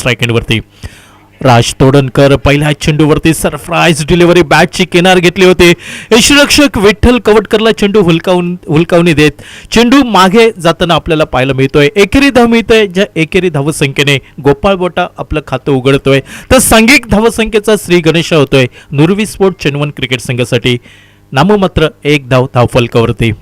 Strike एंडवरती. राज तोडणकर पहिल्या चेंडूवरती surprise delivery, बॅटची किनार घेतली होती. यष्टीरक्षक विठ्ठल कवटकरला चेंडू हुलकावणी देत चेंडू मागे जाताना आपल्याला पाहायला मिळतोय. एकेरी धाव मिळतोय, ज्या एकेरी धावसंख्येने गोपाळ बोटा आपलं खातं उघडतोय. तर सांघिक धावसंख्येचा श्री गणेश होतोय नुरवी स्पोर्ट चेन्नवन क्रिकेट संघासाठी. नाममात्र 1 धाव धावफलकावरती.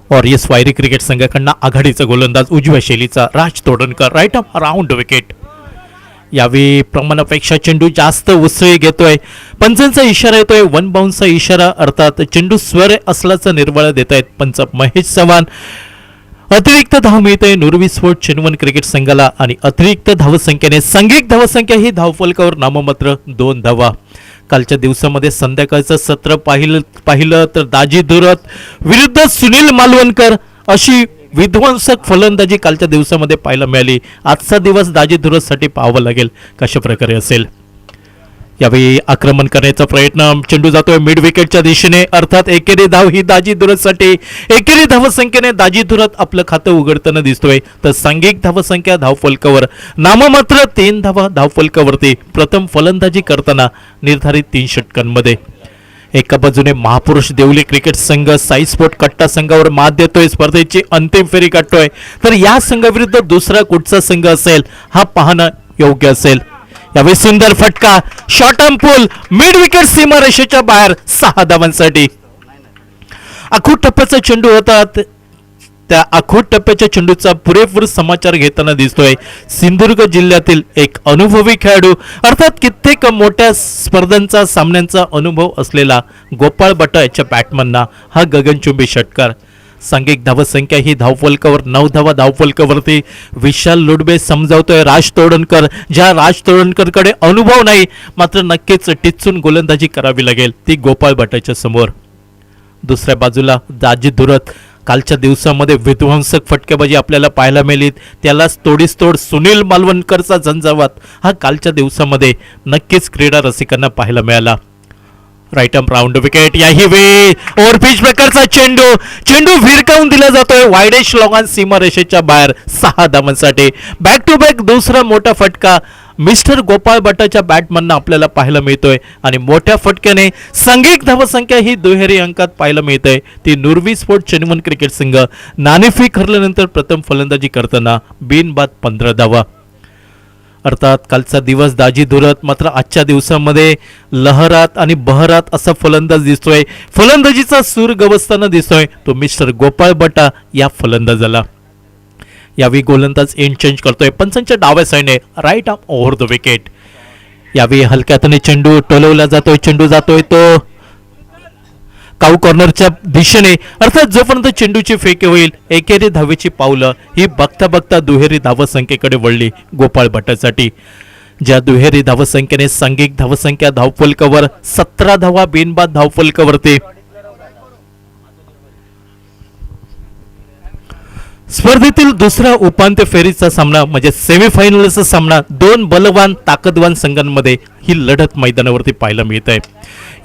और येस वायरी क्रिकेट संघाकडनं आघाडीचा गोलंदाज उजव्या शैलीचा राज Todankar, right arm round wicket. यावेळी प्रमाणापेक्षा चेंडू जास्त उसळी घेतोय. पंचांचा इशारा येतोय, 1 बाउन्सचा इशारा, अर्थात चेंडू स्वर असल्याचं निर्बळ देत आहेत पंच महेश चव्हाण. अतिरिक्त धाव मिळते नुरवी स्पोर्ट चेन्नवन क्रिकेट संघाला आणि अतिरिक्त धावसंख्येने सांघिक धावसंख्या ही धावफलकावर नाममात्र 2 धावा. कालच्या दिवसामध्ये संध्याकाळचं सत्र पाहिलं तर दाजी धुरत विरुद्ध सुनील मालवणकर अशी विध्वंसक फलंदाजी कालच्या दिवसामध्ये पाहायला मिळाली. आजचा दिवस दाजी धुरतसाठी पाहावा लागेल कशा प्रकारे असेल. यावेळी आक्रमण करण्याचा प्रयत्न, चेंडू जातोय मिड विकेटच्या दिशेने, अर्थात एकेरी धाव ही दाजी धुरतसाठी. एकेरी धावसंख्येने दाजी धुरत आपलं खातं उघडताना दिसतोय. तर सांघिक धावसंख्या धावफलकावर नाममात्र 3 धावा धावफलकावरती. प्रथम फलंदाजी करताना निर्धारित 3 षटकांमध्ये. एका बाजूने महापुरुष देवली क्रिकेट संघ साई स्पोर्ट कट्टा संघावर मात देतोय, स्पर्धेची अंतिम फेरी काढतोय. तर या संघाविरुद्ध दुसरा कुठचा संघ असेल हा पाहणं योग्य असेल. यावेळी सुंदर फटका, short arm pull, mid wicket सीमारेषेच्या बाहेर 6 धावांसाठी. आखूट टप्प्याचा चेंडू होता. त्या आखूट टप्प्याच्या चेंडूचा पुरेपूर समाचार घेताना दिसतोय सिंधुदुर्ग जिल्ह्यातील एक अनुभवी खेळाडू, अर्थात कित्येक मोठ्या स्पर्धांचा सामन्यांचा अनुभव असलेला गोपाळ बटा याच्या बॅटमनना हा गगनचुंबी षटकार. सांघिक धावसंख्या ही धावफलकावर 9 धावा धावफलकावरती. विशाल लुडबे समजावतोय राज तोडणकर, ज्या राज तोडणकरकडे अनुभव नाही मात्र नक्कीच टिचून गोलंदाजी करावी लागेल ती गोपाळ बटाच्या समोर. दुसऱ्या बाजूला दाजी धुरत कालच्या दिवसामध्ये विध्वंसक फटकेबाजी आपल्याला पाहायला मिळाली. त्यालाच तोडीस तोड सुनील मालवणकरचा झंझावात हा कालच्या दिवसामध्ये नक्कीच क्रीडा रसिकांना पाहायला मिळाला. Right arm round wicket. याही वेळी ओव्हरपिच प्रकारचा चेंडू भिरकावून दिला जातोय वायडेश लॉंगॉन सीमारेषेच्या बाहेर 6 धावांसाठी. बॅक टू बॅक दुसरा मोठा फटका मिस्टर गोपाळ बटाच्या बॅटमनना आपल्याला पाहायला मिळतोय आणि मोठ्या फटक्याने सांघिक धावसंख्या ही दुहेरी अंकात पाहायला मिळते. ती नुरवी स्पोर्ट चेन्नवन क्रिकेट संघ नाणेफेक हरल्यानंतर प्रथम फलंदाजी करताना बिनबाद 15 धावा. अर्थात कालचा दिवस दाजी धुरत मात्र आजच्या दिवसामध्ये लहरात आणि बहरात असा फलंदाज दिसतोय. फलंदाजीचा सूर गवसताना दिसतोय तो मिस्टर गोपाळ बटा या फलंदाजाला. यावेळी गोलंदाज एंड चेंज करतोय पंचांच्या डाव्या साईडने, right arm over the wicket. यावेळी हलक्यातने चेंडू टोलवला जातोय, चेंडू जातोय तो काऊ कॉर्नरच्या दिशेने, अर्थात जोपर्यंत चेंडूची फेके होईल एकेरी धावेची पावलं ही बघता बघता दुहेरी धावसंख्येकडे वळली गोपाळ भटासाठी. ज्या दुहेरी धावसंख्येने सांघिक धावसंख्या धावफलकावर 17 धावा बिनबाद धावफलकावरती. स्पर्धेतील दुसरा उपांत्य फेरीचा सामना म्हणजे सेमीफायनलचा सामना 2 बलवान ताकदवान संघांमध्ये ही लढत मैदानावरती पाहायला मिळत आहे.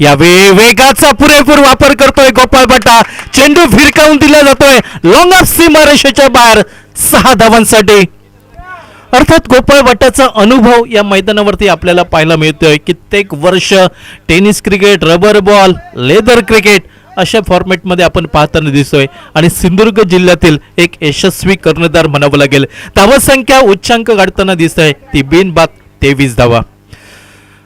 यावेळी वेगाचा पुरेपूर वापर करतोय गोपाळ बटा, चेंडू भिरकावून दिला जातोय लॉंग ऑफ सीमारेषेच्या बाहेर 6 धावांसाठी. अर्थात गोपाळ बटाचा अनुभव या मैदानावरती आपल्याला पाहायला मिळतोय. कित्येक वर्ष tennis cricket, rubber ball, leather cricket अशा फॉर्मॅटमध्ये आपण पाहताना दिसतोय आणि सिंधुदुर्ग जिल्ह्यातील एक यशस्वी कर्णधार म्हणावं लागेल. धावसंख्या उच्चांक गाठताना दिसत आहे ती बिनबाद 23 धावा.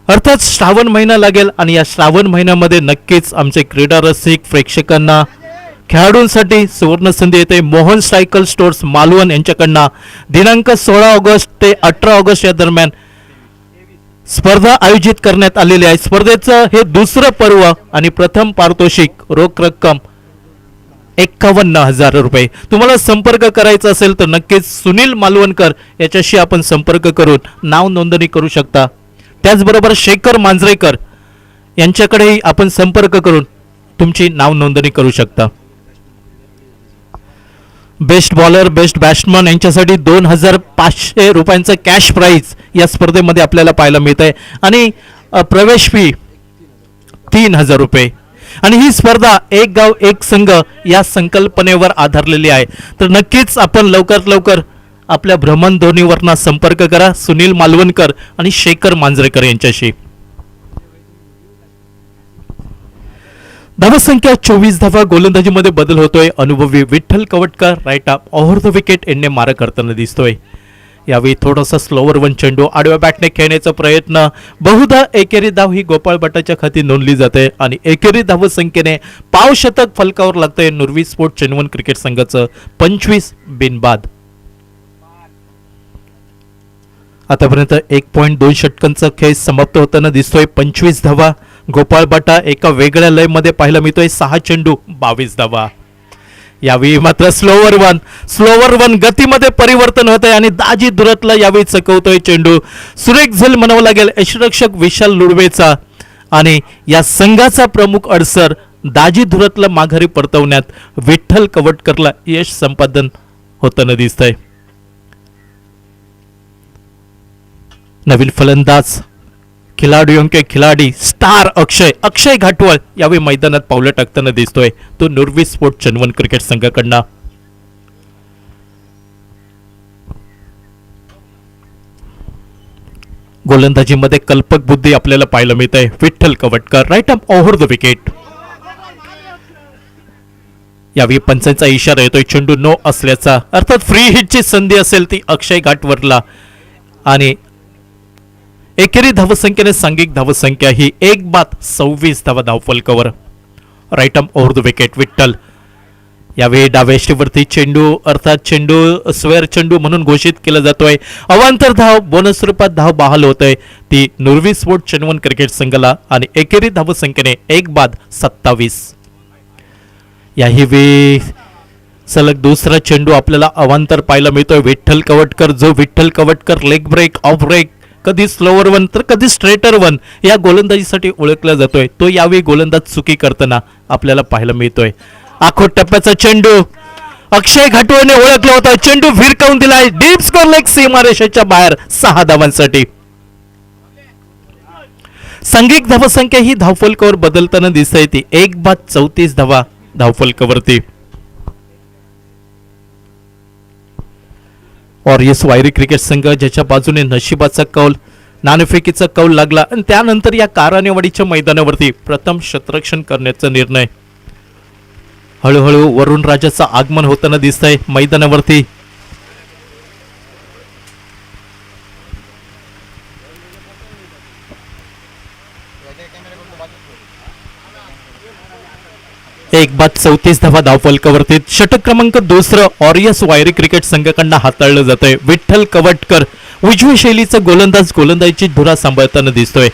अर्थात श्रावण महिना लागेल आणि या श्रावण महिन्यामध्ये नक्कीच आमचे क्रीडा रसिक प्रेक्षकांना खेळाडूंसाठी सुवर्ण संधी येते. मोहन सायकल स्टोर्स मालवण यांच्याकडनं दिनांक 16 ऑगस्ट ते 18 ऑगस्ट या दरम्यान स्पर्धा आयोजित करण्यात आलेली आहे. स्पर्धेचं हे दुसरं पर्व आणि प्रथम पारितोषिक रोख रक्कम 51,000 रुपये. तुम्हाला संपर्क करायचा असेल तर नक्कीच सुनील मालवणकर याच्याशी आपण संपर्क करून नाव नोंदणी करू शकता. त्याचबरोबर शेखर मांजरेकर यांच्याकडेही आपण संपर्क करून तुमची नाव नोंदणी करू शकता. बेस्ट बॉलर, बेस्ट बॅट्समन यांच्यासाठी 2,500 रुपयांचं कॅश प्राइज या स्पर्धेमध्ये आपल्याला पाहायला मिळत आहे आणि प्रवेश फी 3,000 रुपये. आणि ही स्पर्धा एक गाव एक संघ या संकल्पनेवर आधारलेली आहे. तर नक्कीच आपण लवकरात लवकर आपल्या भ्रमणध्वनीवरनं संपर्क करा सुनील मालवणकर आणि शेखर मांजरेकर यांच्याशी. धावसंख्या 24 धावा. गोलंदाजीमध्ये बदल होतोय. अनुभवी Vitthal Kavatkar right up over the wicket यांनी मारा करताना दिसतोय. यावेळी थोडासा स्लोवर वन चेंडू आडव्या बॅटने खेळण्याचा प्रयत्न. बहुधा एकेरी धाव ही गोपाळ भट्टाच्या खाती नोंदली जाते आणि एकेरी धावसंख्येने पावशतक फलकावर लागतंय नुरवी स्पोर्ट चेन्नवन क्रिकेट संघाचं 25 बिनबाद. आतापर्यंत 1.2 षटकांचा खेळ समाप्त होताना दिसतोय. 25 धावा. गोपाळ भट्टा एका वेगळ्या लय मध्ये पाहायला मिळतोय. 6 चेंडू 22 धावा. यावेळी मात्र स्लोवर वन गतीमध्ये परिवर्तन होत आहे आणि दाजी दुरतला यावेळी चकवतोय चेंडू. सुरेख झेल म्हणावं लागेल यष्टिरक्षक विशाल लुडवेचा आणि या संघाचा प्रमुख अडसर दाजी दुरतला माघारी परतवण्यात विठ्ठल कवटकरला यश संपादन होताना दिसतंय. नवीन फलंदाज खिलाडीयों के खिलाडी स्टार अक्षय घाटवळ यावेळी मैदानात पावलं टाकताना दिसतोय. तो नुरवी स्पोर्ट चेन्नवन क्रिकेट संघाकडनं. गोलंदाजीमध्ये कल्पक बुद्धी आपल्याला पाहायला मिळत आहे. Vitthal Kavatkar right up over the wicket. यावेळी पंचांचा इशारा येतोय चेंडू नो असल्याचा. अर्थात फ्री हिटची संधी असेल ती अक्षय घाटवरला आणि एकेरी धावसंख्येने सांघिक धावसंख्या ही 1/26 धावा धावफलकावर. Right up over the wicket Vitthal. यावेळी डाव्याष्टीवरती चेंडू अर्थात चेंडू स्वेअर चेंडू म्हणून घोषित केला जातोय. अवांतर धाव बोनस रूपात धाव बहाल होत आहे ती नुरवी स्पोर्ट चेन्नवन क्रिकेट संघाला आणि एकेरी धावसंख्येने 1/27. याही वेळी सलग दुसरा चेंडू आपल्याला अवांतर पाहायला मिळतोय. Vitthal Kavatkar leg break off break कधी स्लोवर वन तर कधी स्ट्रेटर वन या गोलंदाजीसाठी ओळखला जातोय. तो यावेळी गोलंदाज चुकी करताना आपल्याला पाहायला मिळतोय. आखो टप्प्याचा चेंडू अक्षय घाटवळने ओळखला होता. चेंडू भिरकावून दिलाय डीप स्कोर लेग सीमारेषेच्या बाहेर 6 धावांसाठी. सांघिक धावसंख्या ही धावफलकावर बदलताना दिसते ती 1/34 धावा धावफलकावरती. ऑरियस वायरी क्रिकेट संघ ज्याच्या बाजूने नशिबाचा कौल नाणेफेकीचा कौल लागला आणि त्यानंतर या कारानेवाडीच्या मैदानावरती प्रथम शतरक्षण करण्याचा निर्णय. हळूहळू वरुण राजाचं आगमन होताना दिसतंय मैदानावरती. एक बाद 34 धावा धावफलकावरती. षटक क्रमांक दुसरं ऑरियस वायरी क्रिकेट संघाकडनं हाताळलं जातंय. विठ्ठल कवटकर उजवी शैलीचा गोलंदाजीची धुरा सांभाळताना दिसतोय.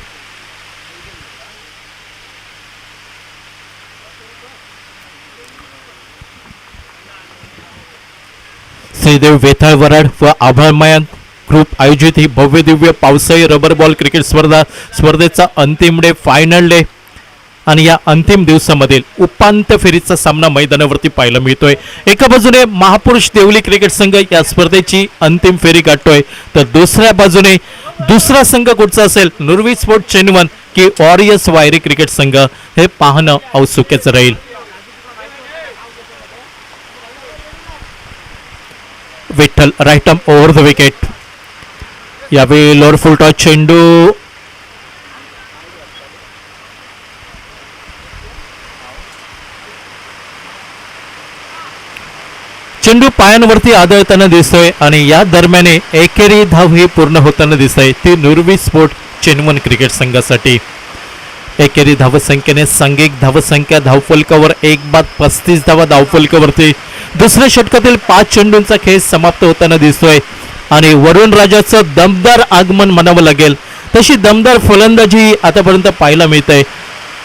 श्रीदेव वेताळ वराड व आभाळमयन ग्रुप आयोजित ही भव्य दिव्य पावसाळी रबर बॉल क्रिकेट स्पर्धेचा अंतिम डे फायनल डे आणि या अंतिम दिवसामधील उपांत्य फेरीचा सामना मैदानावरती पाहायला मिळतोय. एका बाजूने महापुरुष देवली क्रिकेट संघ या स्पर्धेची अंतिम फेरी गाठतोय तर दुसऱ्या बाजूने दुसरा संघ कुठचा असेल नुरवी स्पोर्ट चेन्नवन की ऑरियस वायरी क्रिकेट संघ हे पाहणं औत्सुक्याचं राहील. Vitthal right up over the wicket. यावेळी लोअर फुल टॉस चेंडू पायांवरती आदळताना दिसतोय आणि या दरम्यान एकेरी धाव ही पूर्ण होताना दिसतंय ती नुरवी स्पोर्ट चेन्नवन क्रिकेट संघासाठी. एकेरी धावसंख्येने सांघिक धावसंख्या धावफलकावर 1/35 धावा धावफलकावरती. दुसऱ्या षटकातील 5 चेंडूंचा खेळ समाप्त होताना दिसतोय आणि वरुण राजाचं दमदार आगमन म्हणावं लागेल तशी दमदार फलंदाजी आतापर्यंत पाहायला मिळते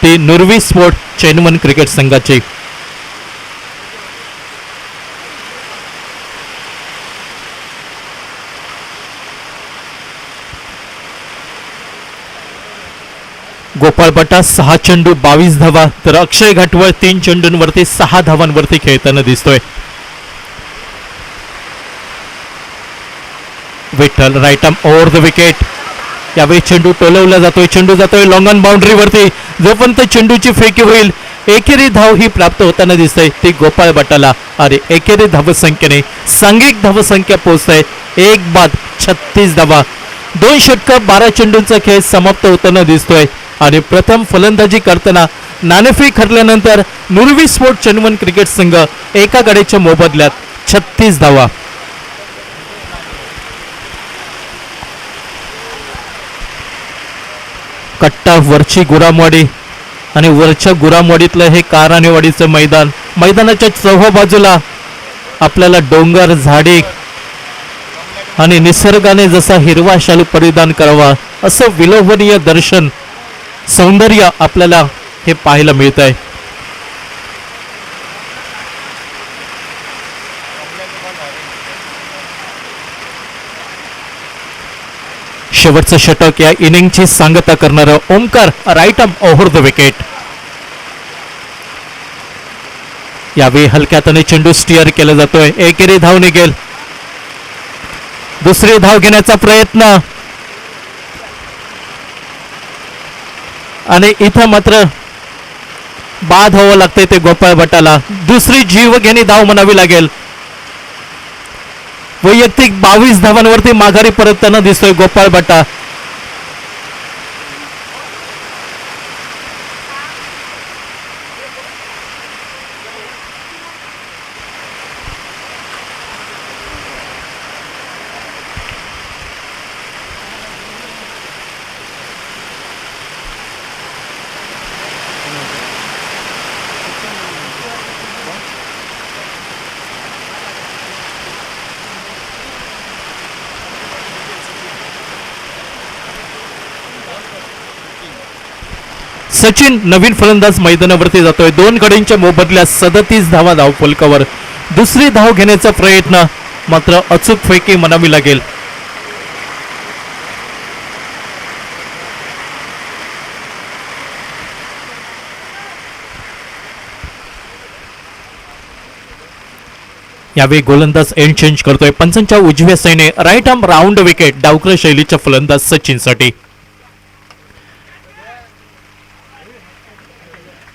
ती नुरवी स्पोर्ट चेन्नवन क्रिकेट संघाची. गोपाळ भट्टा 6 चेंडू 22 धावा तर अक्षय घाटवळ 3 चेंडूंवरती 6 धावांवरती खेळताना दिसतोय. Vitthal right arm over the wicket. यावेळी चेंडू टोलवला जातोय. चेंडू जातोय लॉंग ऑन बाउंड्रीवरती. जोपर्यंत चेंडूची फेकी होईल एकेरी धाव ही प्राप्त होताना दिसते ती गोपाळ भटाला आणि एकेरी धावसंख्येने सांघिक धावसंख्या पोहोचते 1 बाद 36 धावा. 2 षटक 12 चेंडूंचा खेळ समाप्त होताना दिसतोय आणि प्रथम फलंदाजी करताना नाणेफेक हरल्यानंतर नुरवी स्पोर्ट चंदवड क्रिकेट संघ एका गड्याच्या मोबदल्यात 36 धावा. कट्टा वरची गुरामवाडी आणि वरच्या गुरामवाडीतलं हे कारानेवाडीचं मैदान. मैदानाच्या चौहा बाजूला आपल्याला डोंगर झाडे आणि निसर्गाने जसा हिरवा शालू परिधान करावा असं विलोभनीय दर्शन सौंदर्य आपल्याला हे पाहायला मिळत आहे. शेवटचं षटक या इनिंगची सांगता करणारा Omkar right arm over the wicket. यावेळी हलक्यातने चेंडू स्टिअर केला जातोय. एकेरी धाव निघेल. दुसरी धाव घेण्याचा प्रयत्न आणि इथं मात्र बाद व्हावं लागतंय ते गोपाळ भटाला. दुसरी जीवघेणी धाव म्हणावी लागेल. वैयक्तिक 22 धावांवरती माघारी परतताना दिसतोय गोपाळ भटा. सचिन नवीन फलंदाज मैदानावरती जातोय. 2 गड्यांच्या मोबदल्यात 37 धावा धावफलकावर. दुसरी धाव घेण्याचा प्रयत्न मात्र अचूक फेकी म्हणावी लागेल. यावेळी गोलंदाज एंड चेंज करतोय. पंचांच्या उजव्या साईने right arm round wicket Dawkar शैलीच्या फलंदाज सचिनसाठी.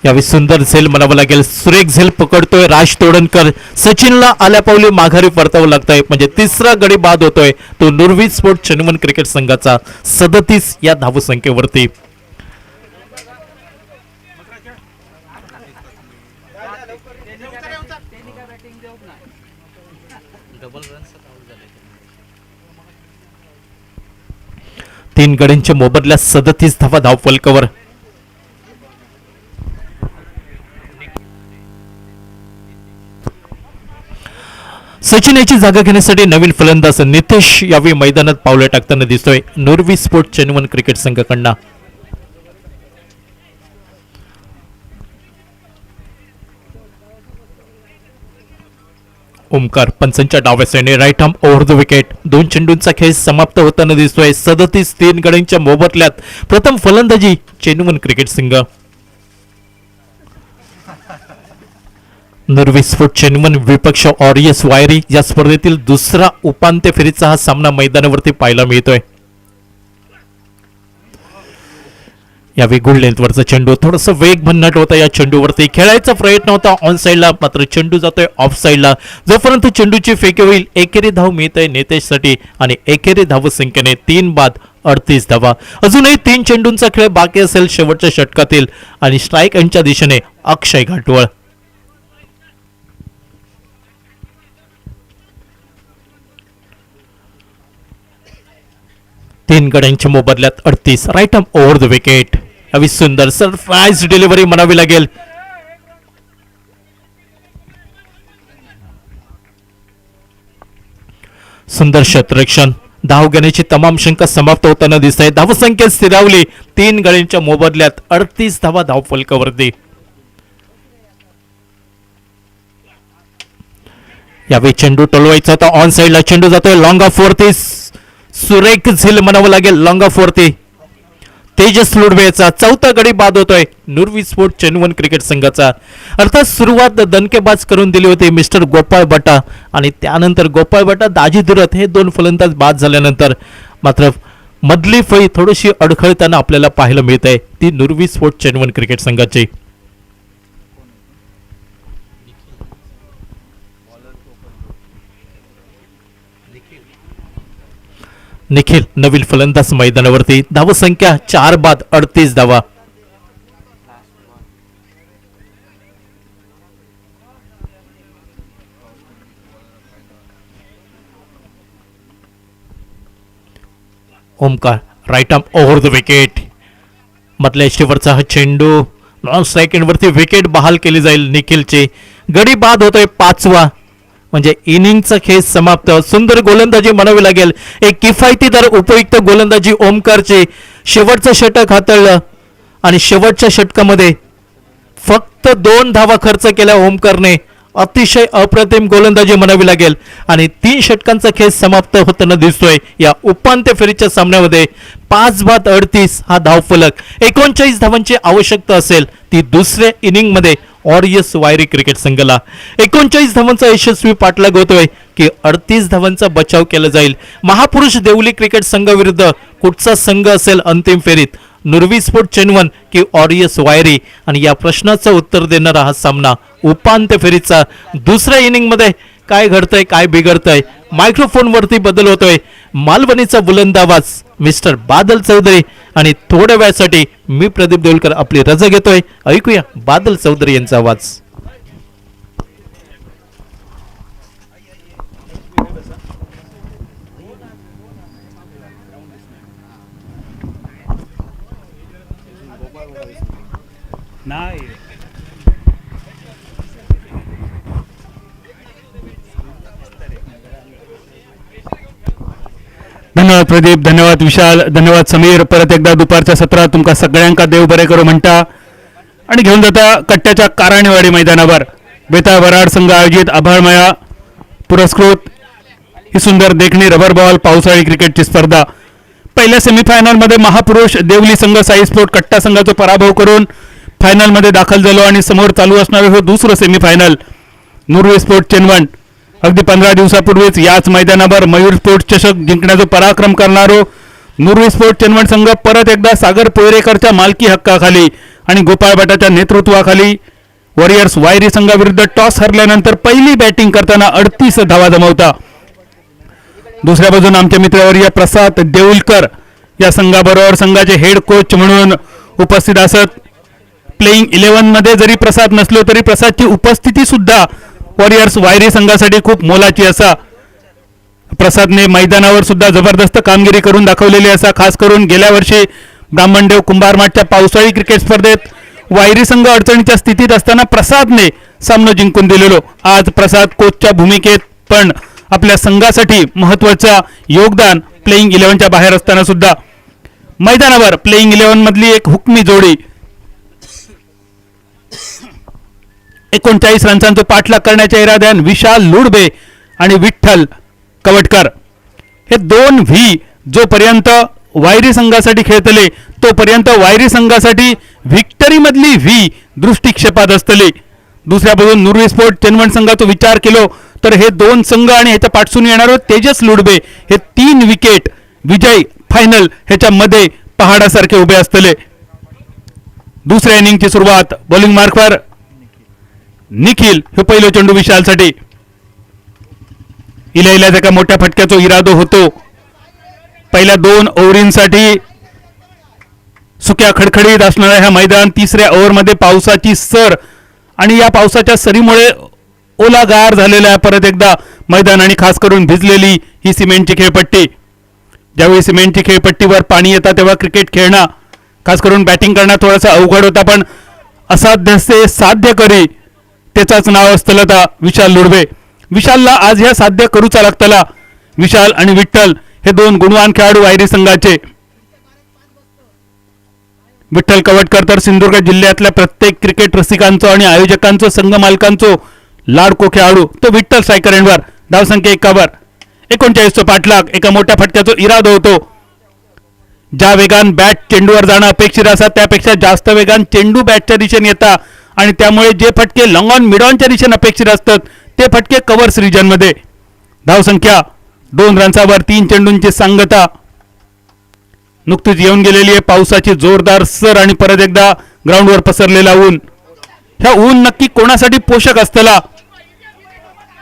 यावेळी सुंदर झेल म्हणावं लागेल. सुरेख झेल पकडतोय राज तोडणकर. सचिनला आल्या पावली माघारी परतावं लागतंय. म्हणजे तिसरा गडी बाद होतोय तो नुरवी स्पोर्ट चंदवड क्रिकेट संघाचा 37 या धावसंख्येवरती. तीन गड्यांच्या मोबदल्यात 37 धावा धावफलकावर. सचिन याची जागा घेण्यासाठी नवीन फलंदाज नितेश यावेळी मैदानात पावलं टाकताना दिसतोय नुरवी स्पोर्ट चंदवड क्रिकेट संघाकडनं. ओमकार पंचांच्या डाव्या साईडने right arm over the wicket. 2 चेंडूंचा खेळ समाप्त होताना दिसतोय. 37 3 गड्यांच्या मोबदल्यात प्रथम फलंदाजी चंदवड क्रिकेट संघ. नुरवी स्पोर्ट चंदवड विपक्ष ऑरियस वायरी या स्पर्धेतील दुसरा उपांत्य फेरीचा हा सामना मैदानावरती पाहायला मिळतोय. यावेळी गुड लेंथवरचा चेंडू थोडस वेग भन्नाट होता. या चेंडूवरती खेळायचा प्रयत्न होता ऑन साईडला मात्र चेंडू जातोय ऑफ साईडला. जोपर्यंत चेंडूची फेकी होईल एकेरी धाव मिळतंय नितेशसाठी आणि एकेरी धावसंख्येने 3 बाद 38 धावा. अजूनही 3 चेंडूंचा खेळ बाकी असेल शेवटच्या षटकातील आणि स्ट्राईक यांच्या दिशेने अक्षय घाटवळ. तीन गड्यांच्या मोबदल्यात 38 right arm over the wicket. अवी सुंदर सरप्राईज डिलिव्हरी म्हणावी लागेल. सुंदर क्षेत्ररक्षण. धाव घेण्याची तमाम शंका समाप्त होताना दिसत आहे. धावसंख्या स्थिरावली. 3 गड्यांच्या मोबदल्यात 38 धावा धावफलकावरती. यावेळी चेंडू टोलवायचा होता ऑन साईडला. चेंडू जातोय लॉंग ऑफ वरती. सुरेख झेल म्हणावं लागेल लॉंग ऑफ वरती. तेजस लुडवेचा चौथा गडी बाद होतोय नुरवी स्पोर्ट चंदवड क्रिकेट संघाचा. अर्थात सुरुवात दणकेबाज करून दिली होती मिस्टर गोपाळ भटा आणि त्यानंतर गोपाळ भटा दाजी दुरत हे 2 फलंदाज बाद झाल्यानंतर मात्र मधली फळी थोडीशी अडखळताना आपल्याला पाहायला मिळत आहे ती नुरवी स्पोर्ट चंदवड क्रिकेट संघाची. निखिल नवीन फलंदाज मैदानावरती. धावसंख्या 4 बाद 38 धावा. Omkar right arm over the wicket. मधल्या शेवटचा हा चेंडू नॉन स्ट्राईक वरती विकेट बहाल केली जाईल निखिलची. गडी बाद होतोय 5वा. म्हणजे इनिंगचा खेळ समाप्त. सुंदर गोलंदाजी म्हणावी लागेल. एक किफायतीदार उपयुक्त गोलंदाजी ओमकारची. शेवटचं षटक हाताळलं आणि शेवटच्या षटकामध्ये फक्त 2 धावा खर्च केल्या ओमकारने. अतिशय अप्रतिम गोलंदाजी म्हणावी लागेल आणि 3 षटकांचा खेळ समाप्त होताना दिसतोय या उपांत्य फेरीच्या सामन्यामध्ये. 5 बाद 38 हा धावफलक. 39 धावांची आवश्यकता असेल ती दुसऱ्या इनिंगमध्ये ऑरियस वायरी क्रिकेट संघाला. 39 धावांचा यशस्वी पाठलाग होतोय की 38 धावांचा बचाव केला जाईल. महापुरुष देवली क्रिकेट संघाविरुद्ध कुठचा संघ असेल अंतिम फेरीत, नुरवी स्पोर्ट चेन्नवन की ऑरियस वायरी? आणि या प्रश्नाचं उत्तर देणारा हा सामना उपांत्य फेरीचा. दुसऱ्या इनिंग मध्ये काय घडतंय काय बिघडतंय, मायक्रोफोन वरती बदल होतोय. मालवणीचा बुलंद आवाज मिस्टर बादल चौधरी आणि थोड्या वेळासाठी मी प्रदीप देवलकर आपली रजा घेतोय. ऐकूया बादल चौधरी यांचा आवाज. नाही धन्यवाद प्रदीप, धन्यवाद विशाल, धन्यवाद समीर. परत एकदा दुपारच्या सत्रात तुमका सगळ्यांका देव बरे करू म्हणता आणि घेऊन जाता कट्ट्याच्या कारणेवाडी मैदानावर बेताळ वराड संघ आयोजित आभाळमया पुरस्कृत ही सुंदर देखणी रबर बॉल पावसाळी क्रिकेटची स्पर्धा. पहिल्या सेमीफायनलमध्ये महापुरुष देवली संघ साई स्पोर्ट कट्टा संघाचा पराभव करून फायनलमध्ये दाखल झालो आणि समोर चालू असणारे हो दुसरं सेमीफायनल नुरवी स्पोर्ट चेन्नवन अगदी 15 दिवसापूर्वीच याच मैदानावर मयूर स्पोर्ट्स चषक जिंकण्याचा पराक्रम करणारो नुरवी स्पोर्ट चेन्नवन संघ परत एकदा सागर पोयरेकरच्या मालकी हक्काखाली आणि गोपाळ भटाच्या नेतृत्वाखाली वॉरियर्स वायरी संघाविरुद्ध टॉस हरल्यानंतर पहिली बॅटिंग करताना 38 धावा जमवता. दुसऱ्या बाजून आमच्या मित्रवर्य प्रसाद देऊलकर या संघाबरोबर संघाचे हेड कोच म्हणून उपस्थित असत. प्लेइंग 11 मध्ये जरी प्रसाद नसलो तरी प्रसादची उपस्थिती सुद्धा वॉरियर्स वायरी संघासाठी खूप मोलाची असा. प्रसादने मैदानावर सुद्धा जबरदस्त कामगिरी करून दाखवलेली असा. खास करून गेल्या वर्षी ब्राह्मणदेव कुंभारमाठच्या पावसाळी क्रिकेट स्पर्धेत वायरी संघ अडचणीच्या स्थितीत असताना प्रसादने सामना जिंकून दिलेलो. आज प्रसाद कोचच्या भूमिकेत पण आपल्या संघासाठी महत्वाचा योगदान प्लेइंग 11च्या बाहेर असताना सुद्धा मैदानावर प्लेइंग 11 मधली एक हुकमी जोडी 39 रन्सांचा पाठलाग करण्याच्या इराद्यान विशाल लुडबे आणि विठ्ठल कवटकर हे 2 व्ही जोपर्यंत वायरी संघासाठी खेळतले तोपर्यंत वायरी संघासाठी व्हिक्टरी मधली व्ही दृष्टिक्षेपात असतले. दुसऱ्या बाजून नुरवी स्पोर्ट चेन्नवन संघाचा विचार केलो तर हे 2 संघ आणि ह्याच्या पाठसून येणारे तेजस लुडबे हे 3 विकेट विजय फायनल ह्याच्या मध्ये पहाडासारखे उभे असतले. दुसऱ्या इनिंगची सुरुवात बॉलिंग मार्कवर निखिल हे पहिलं चेंडू विशालसाठी. इला एका मोठ्या फटक्याचा इरादो होतो. पहिल्या 2 ओव्हरींसाठी सुक्या खडखडीत असणाऱ्या ह्या मैदान तिसऱ्या ओव्हरमध्ये पावसाची सर आणि या पावसाच्या सरीमुळे ओलागार झालेल्या परत एकदा मैदान आणि खास करून भिजलेली ही सिमेंटची खेळपट्टी. ज्यावेळी सिमेंटची खेळपट्टीवर पाणी येतं तेव्हा क्रिकेट खेळणं खास करून बॅटिंग करणं थोडासा अवघड होता. पण असाध्य से साध्य करी त्याचाच नाव असतलं विशाल लुडबे. विशालला आज ह्या साध्य करूचा लागतला. विशाल आणि विठ्ठल हे 2 गुणवान खेळाडू वायरी संघाचे. विठ्ठल कवटकर तर सिंधुदुर्ग जिल्ह्यातल्या प्रत्येक क्रिकेट रसिकांचं आणि आयोजकांचं संघ मालकांचं लाडको खेळाडू तो विठ्ठल स्ट्रायकर एंडवर. धावसंख्या 51. 39 पाठलाग एका मोठ्या फटक्याचा इरादा होतो. ज्या वेगान बॅट चेंडूवर जाणं अपेक्षित असतात त्यापेक्षा जास्त वेगान चेंडू बॅटच्या दिशेने येतात आणि त्यामुळे जे फटके लॉंग ऑन मिड ऑनच्या दिशेने अपेक्षित असतात ते फटके कव्हर्स रिजन मध्ये. धावसंख्या 2 रन्सावर 3 चेंडूंची सांगता. नुकतीच येऊन गेलेली आहे पावसाची जोरदार सर आणि परत एकदा ग्राउंडवर पसरलेला ऊन. ह्या ऊन नक्की कोणासाठी पोषक असतला.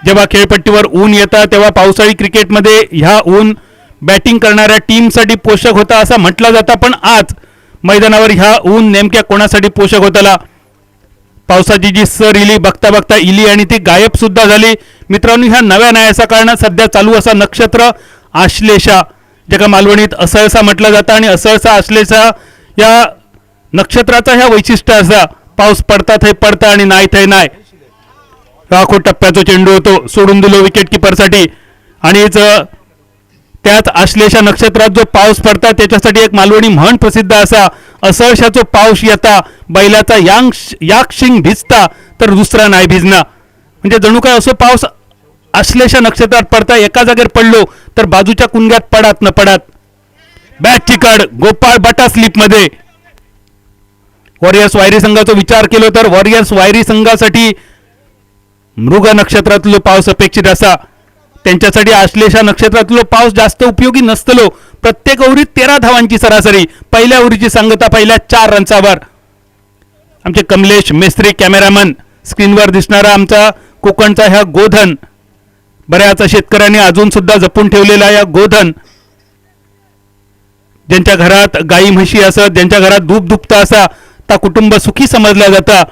जेव्हा खेळपट्टीवर ऊन येतं तेव्हा पावसाळी क्रिकेटमध्ये ह्या ऊन बॅटिंग करणाऱ्या टीमसाठी पोषक होता असं म्हटलं जातं, पण आज मैदानावर ह्या ऊन नेमक्या कोणासाठी पोषक होताला? पावसाची जी सर इली बघता बघता इली आणि ती गायब सुद्धा झाली. मित्रांनो, ह्या नव्या नायाचा कारण सध्या चालू असा नक्षत्र आश्लेषा, ज्याला मालवणीत असळसा म्हटलं जातं. आणि असळसा आश्लेषा या नक्षत्राचा ह्या वैशिष्ट्य असा, पाऊस पडता थंय पडता आणि नाही थंय नाही. राखो टप्प्याचा चेंडू होतो, सोडून दिलो विकेट किपरसाठी. आणि त्याच आश्लेषा नक्षत्रात जो पाऊस पडता त्याच्यासाठी एक मालवणी म्हण प्रसिद्ध असा, असळशाचो पाऊस येता बैलाचा याक शिंग भिजता तर दुसरा नाही भिजना. म्हणजे जणू काय असं पाऊस आश्लेषा नक्षत्रात पडता, एका जागेवर पडलो तर बाजूच्या कुंड्यात पडात न पडात. बॅट चिकड गोपाळ बटा स्लिपमध्ये. वॉरियर्स वायरी संघाचा विचार केलो तर वॉरियर्स वायरी संघासाठी मृग नक्षत्रातलो पाऊस अपेक्षित असा. त्यांच्यासाठी आश्लेषा नक्षत्रातलो पाऊस जास्त उपयोगी नसतलो. प्रत्येक ओव्हरीत 13 धावांची सरासरी, पहिल्या ओव्हरीची सांगता पहिल्या 4 रन्सावर. आमचे कमलेश मेस्त्री कॅमेरामन, स्क्रीनवर दिसणारा आमचा कोकणचा ह्या गोधन, बऱ्याच शेतकऱ्यांनी अजून सुद्धा जपून ठेवलेला या गोधन, ज्यांच्या घरात गाई म्हशी असत, ज्यांच्या घरात दूध दुभता असा, त्या कुटुंब सुखी समजला जाता.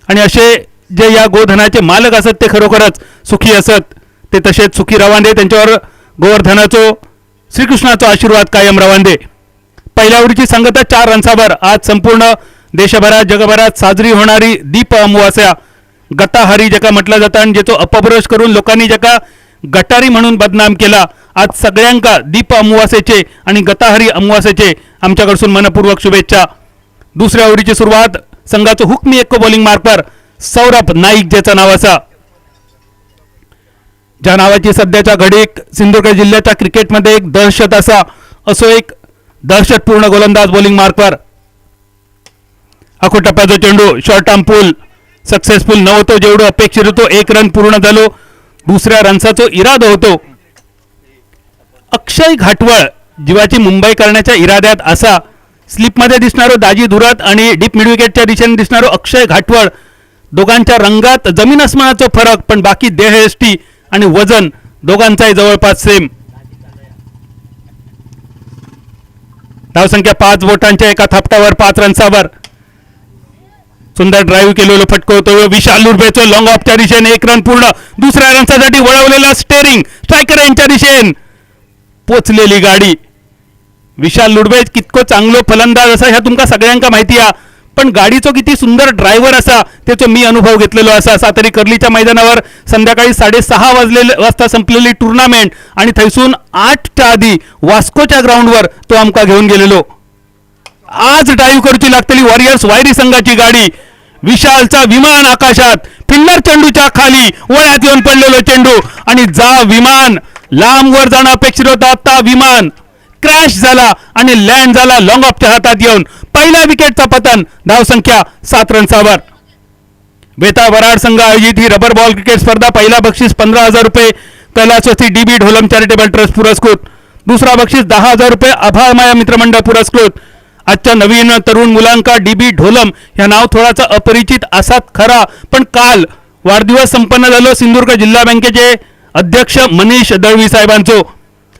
आणि असे जे या गोधनाचे मालक असत ते खरोखरच सुखी असत. ते तसेच सुखी रवांदे, त्यांच्यावर गोवर्धनाचो श्रीकृष्णाचा आशीर्वाद कायम रवांदे. पहिल्या ओव्हरीची सांगता 4 रन्सावर. आज संपूर्ण देशभरात जगभरात साजरी होणारी दीप अमावास्या, गटाहारी ज्याका म्हटलं जातं आणि ज्याचा अपभ्रंश करून लोकांनी ज्याका गटारी म्हणून बदनाम केला, आज सगळ्यांका दीप अमावास्येचे आणि गटाहारी अमावास्येचे आमच्याकडून मनपूर्वक शुभेच्छा. दुसऱ्या ओव्हरीची सुरुवात संघाचं हुकमी एक्को बॉलिंग मार्कवर सौरभ नाईक ज्याचं नाव असा, ज्या नावाची सध्याच्या घडीक सिंधुदुर्ग जिल्ह्याच्या क्रिकेटमध्ये एक दहशत असा, असो एक दहशतपूर्ण गोलंदाज बॉलिंग मार्कवर. आखो टप्प्याचा चेंडू शॉर्ट आर्म पूल सक्सेसफुल नव्हतो जेवढं अपेक्षित होतो. 1 रन पूर्ण झालो. दुसऱ्या रनचा इरादा होतो. अक्षय घाटवळ जीवाची मुंबई करण्याच्या इराद्यात असा, स्लिपमध्ये दिसणारो दाजी धुरात आणि डीप मिडविकेटच्या दिशेने दिसणारो अक्षय घाटवळ, दोघांच्या रंगात जमीन आसमानाचा फरक, पण बाकी देहयष्टी आणि वजन दोघांचाही जवळपास सेम. धावसंख्या 5 बोटांच्या एका थापटावर 5 रन्सावर. सुंदर ड्राईव्ह केलेलं फटको होतो. विशाल लुरबेचं लॉंग ऑफच्या दिशेने 1 रन पूर्ण. दुसऱ्या रनसाठी वळवलेला स्टेरिंग स्ट्रायकर यांच्या दिशेने पोचलेली गाडी. विशाल लुडबेज कितको चांगलो फलंदाज असा ह्या तुमका सगळ्यांका माहिती आहे, पण गाडीचो किती सुंदर ड्रायव्हर असा त्याचो मी अनुभव घेतलेलो असा. सातरी कर्लीच्या मैदानावर संध्याकाळी 6:30 वाजता संपलेली टुर्नामेंट आणि थैसून 8च्या आधी वास्कोच्या ग्राउंडवर तो आमका घेऊन गेलेलो. आज ड्राईव्ह करूची लागतली वॉरियर्स वायरी संघाची गाडी. विशालचा विमान आकाशात, फिल्डर चेंडूच्या खाली वळ्यात येऊन पडलेलो चेंडू आणि जा विमान लांब वर जाणं अपेक्षित होता. आता विमान क्रॅश झाला आणि लँड झाला लॉंग ऑफच्या हातात येऊन. पहिल्या विकेटचा पतन. धावसंख्या 7 रन्सावर. बेता वराड संघ आयोजित ही रबर बॉल क्रिकेट स्पर्धा. पहिला बक्षीस 15,000 रुपये कैलासवस्ती डीबी ढोलम चॅरिटेबल ट्रस्ट पुरस्कृत. दुसरा बक्षीस 10,000 रुपये आभाळमाया मित्रमंडळ पुरस्कृत. आजच्या नवीन तरुण मुलांका डीबी ढोलम ह्या नाव थोडासा अपरिचित असाच खरा, पण काल वाढदिवस संपन्न झालो सिंधुदुर्ग जिल्हा बँकेचे अध्यक्ष मनीष दळवी साहेबांचो.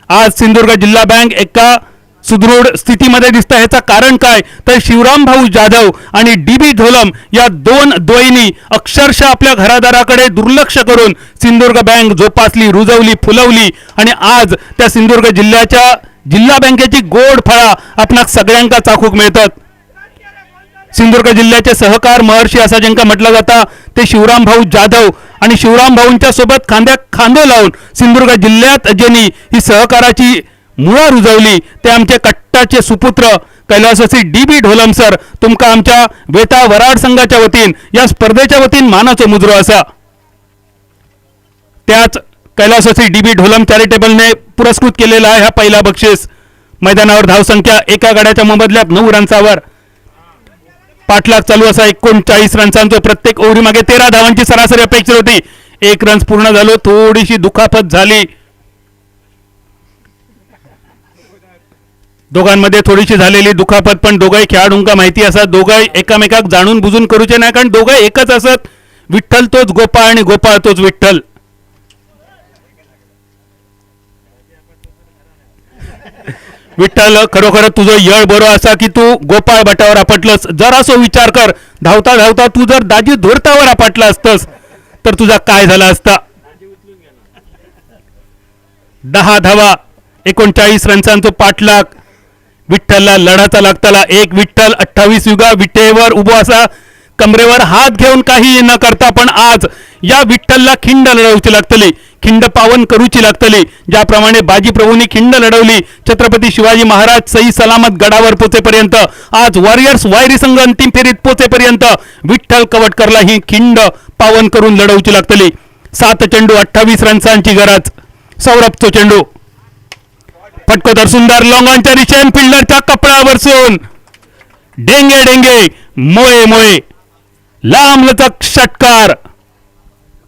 आज सिंधुदुर्ग जिल्हा बँक एका सुदृढ स्थितीमध्ये दिसतं. ह्याचं कारण काय तर शिवराम भाऊ जाधव आणि डीबी ढोलम या दोन द्वयींनी अक्षरशः आपल्या घरादाराकडे दुर्लक्ष करून सिंधुदुर्ग बँक जोपासली, रुजवली, फुलवली आणि आज त्या सिंधुदुर्ग जिल्ह्याच्या जिल्हा बँकेची गोड फळा आपणास सगळ्यांका चाखूक मिळतात. सिंधुदुर्ग जिल्ह्याचे सहकार महर्षी असा ज्यांका म्हटलं जातं ते शिवराम भाऊ जाधव आणि शिवराम भाऊंच्या सोबत खांद्यात खांदे लावून सिंधुदुर्ग जिल्ह्यात ज्यांनी ही सहकाराची मुळा रुजवली ते आमचे कट्टाचे सुपुत्र कैलासवासी डीबी ढोलम सर. तुमका आमच्या वेता वराड संघाच्या वतीन या स्पर्धेच्या वतीन मानाचो मुजरो असा. त्याच कैलासवासी डीबी ढोलम चॅरिटेबलने पुरस्कृत केलेला आहे हा पहिला बक्षीस. मैदानावर धावसंख्या एका गाड्याच्या मोबदल्यात 9 रन्सावर. पाठलाग चालू असा 39 रन्सांचो. प्रत्येक ओव्हरी मागे 13 धावांची सरासरी अपेक्षित होती. 1 रन पूर्ण झालो. थोडीशी दुखापत झाली, दोघांमध्ये थोडीशी झालेली दुखापत, पण दोघंही खेळाडूंका माहिती असत दोघंही एकामेकाक जाणून बुजून करूचे नाही, कारण दोघं एकच असत. विठ्ठल तोच गोपाळ आणि गोपाळ तोच विठ्ठल. विठ्ठल खरोखर तुझं यळ बरो असा की तू गोपाळ भटावर आपटलंस. जरासो विचार कर, धावता धावता तू जर दाजी धुरतावर आपटला असतस तर तुझा काय झाला असता. 10 धावा 39 रन्सांचो पाठलाग. विठ्ठलला लढाचा लागताला. एक विठ्ठल 28 युगा विटेवर उभो असा, कमरेवर हात घेऊन काही न करता. पण आज या विठ्ठलला खिंड लढवची लागतली, खिंड पावन करूची लागतली. ज्याप्रमाणे बाजी प्रभूंनी खिंड लढवली छत्रपती शिवाजी महाराज सही सलामत गडावर पोचेपर्यंत, आज वॉरियर्स वायरी संघ अंतिम फेरीत पोचेपर्यंत विठ्ठल कवटकरला ही खिंड पावन करून लढवची लागतली. 7 चेंडू 28 रन्सांची गरज. सौरभचो चेंडू फटकोदर सुंदर लॉंगॉनच्या दिशेन फिल्डरच्या कपड्यावर सोन डेंगे डेंगे मोये मोये लांब लचक षटकार.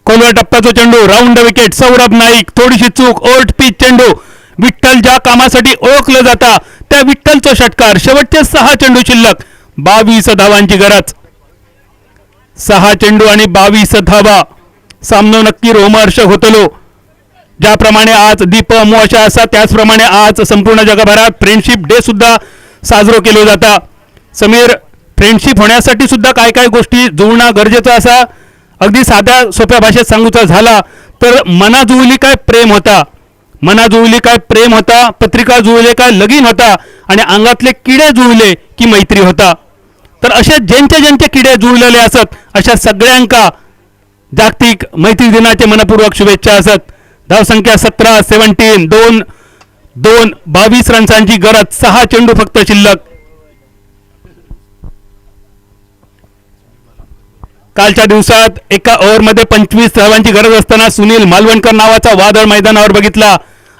खोलवर टप्प्याचा चेंडू राऊंड विकेट. सौरभ नाईक थोडीशी चूक. ओल्ड पिच चेंडू. विठ्ठल ज्या कामासाठी ओळखलं जाता त्या विठ्ठलचा षटकार. शेवटचे 6 चेंडू शिल्लक. 22 धावांची गरज. 6 चेंडू आणि 22 धावा. सामनो नक्की रोमहर्षक होतलो. ज्याप्रमाणे आज दीप अमावस्या असा त्याचप्रमाणे आज संपूर्ण जगभरात फ्रेंडशिप डे सुद्धा साजरा केला जाता. समीर, फ्रेंडशिप होण्यासाठी सुद्धा काय काय गोष्टी जुळणं गरजेचं असा. अगदी साध्या सोप्या भाषेत सांगूचा झाला तर मना जुळली काय प्रेम होता, मना जुळली काय प्रेम होता, पत्रिका जुळले काय लगीन होता, आणि अंगातले किडे जुळले की मैत्री होता. तर असे ज्यांचे ज्यांचे किडे जुळलेले असत अशा सगळ्यांका जागतिक मैत्री दिनाचे मनपूर्वक शुभेच्छा असत. धावसंख्या 17 17 2 2 22 रन्सांची गरज. 6 चेंडू फक्त शिल्लक. कालच्या दिवसात एका ओव्हरमध्ये 25 धावांची गरज असताना सुनील मालवणकर नावाचा वादळ मैदानावर बघितला.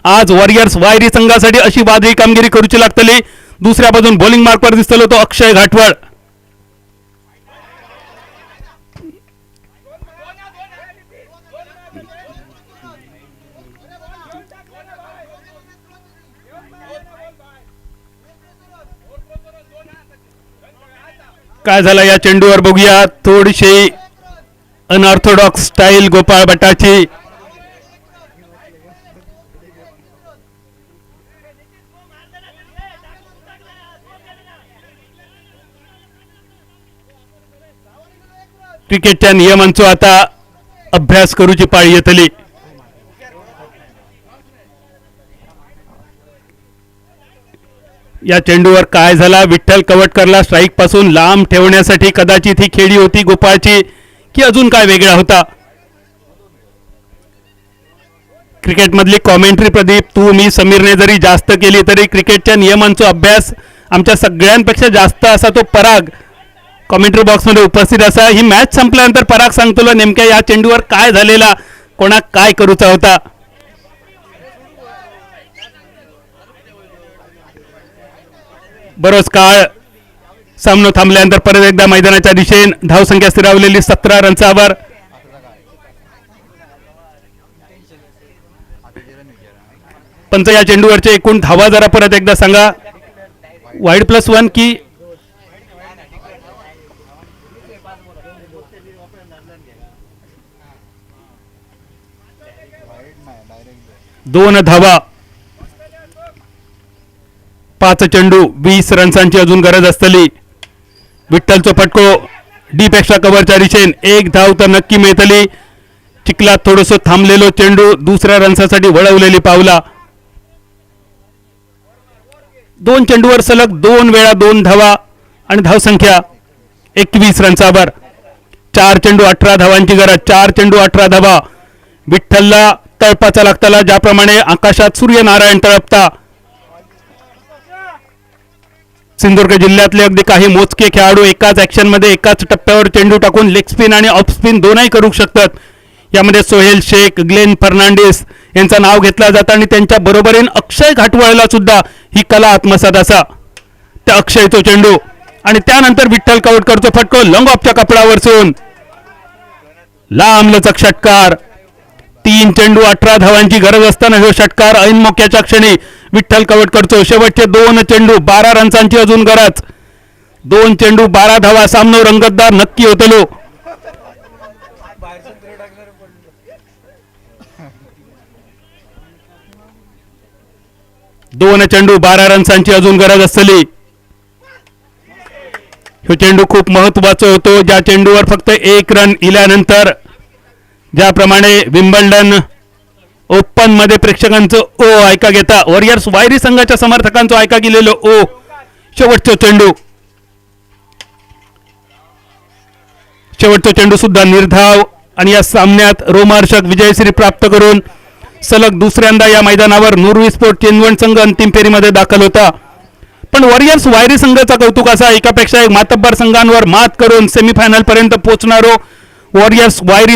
आज वॉरियर्स वायरी संघासाठी अशी वादळी कामगिरी करूची लागतली. दुसऱ्या बाजून बॉलिंग मार्कवर दिसतलो तो अक्षय घाटवळ. काय झालं या चेंडूवर बघूया. थोडीशी अनऑर्थोडॉक्स स्टाईल गोपाळ भटाची. क्रिकेटच्या नियमांचा आता अभ्यास करूची पाळी येतली. या चेंडूवर काय झाला. विठ्ठल कवटकरला स्ट्राईक पासून लांब ठेवण्यासाठी कदाचित ही खेळी होती गोपाळची की अजून काय वेगळा होता. क्रिकेटमधली कॉमेंट्री प्रदीप तू मी समीरने जरी जास्त केली तरी क्रिकेटच्या नियमांचा अभ्यास आमच्या सगळ्यांपेक्षा जास्त असा तो पराग कॉमेंट्री बॉक्समध्ये उपस्थित असा. ही मॅच संपल्यानंतर पराग सांगतो नेमक्या या चेंडूवर काय झालेला, कोणाक काय करूचा होता. बरोच काळ सामना थांबल्यानंतर परत एकदा मैदानाच्या दिशेन धावसंख्या स्थिरावलेली 17 रन्सावर. पंच या चेंडूवरचे एकूण धावा जरा परत एकदा सांगा. वाईड +1 की 2 धावा. 5 चेंडू 20 रन्सांची अजून गरज असतली. विठ्ठलचो फटको डीप एक्स्ट्रा कव्हरच्या दिशेन 1 धाव तर नक्की मिळतली. चिखलात थोडस थांबलेलो चेंडू दुसऱ्या रन्सासाठी वळवलेली पावला. 2 चेंडूवर सलग 2 वेळा 2 धावा आणि धावसंख्या 21 रन्सावर. 4 चेंडू 18 धावांची गरज. 4 चेंडू 18 धावा. विठ्ठलला तळपाचा लागताला ज्याप्रमाणे आकाशात सूर्यनारायण तळपता. सिंधुदुर्ग जिल्ह्यातले अगदी काही मोजके खेळाडू एकाच ऍक्शन मध्ये एकाच टप्प्यावर चेंडू टाकून लेग स्पिन आणि ऑफ स्पिन दोनही करू शकतात. यामध्ये सोहेल शेख, ग्लेन फर्नांडिस यांचं नाव घेतलं जातं आणि त्यांच्या बरोबरीने अक्षय घाटवळला सुद्धा ही कला आत्मसात असा. त्या अक्षयचो चेंडू आणि त्यानंतर विठ्ठल कवटकरचो फटको लॉंग ऑफच्या कपडावर सोन लांब लचक षटकार. 3 चेंडू 18 धावांची गरज असताना हा षटकार ऐन मोक्याच्या क्षणी विठ्ठल कवटकरचो. शेवटचे 2 चेंडू 12 रन्सांची अजून गरज. 2 चेंडू 12 धावा. सामनो रंगतदार नक्की होतलो. 2 चेंडू 12 रन्सांची अजून गरज असली. हा चेंडू खूप महत्वाचा होतो, ज्या चेंडूवर फक्त 1 रन इल्यानंतर ज्याप्रमाणे विम्बल्डन ओपन मध्ये प्रेक्षकांचं ओ ऐका घेता वॉरियर्स वायरी संघाच्या समर्थकांचं ऐका गेलेलं ओ. शेवटचा चेंडू सुद्धा निर्धाव आणि या सामन्यात रोमार्चक विजयश्री प्राप्त करून सलग दुसऱ्यांदा या मैदानावर नुरवी स्पोर्ट चिंचवड संघ अंतिम फेरीमध्ये दाखल होता. पण वॉरियर्स वायरी संघाचा कौतुक असा, एकापेक्षा एक मातब्बर संघांवर मात करून सेमीफायनल पर्यंत पोहोचणारो वॉरियर्स वायरी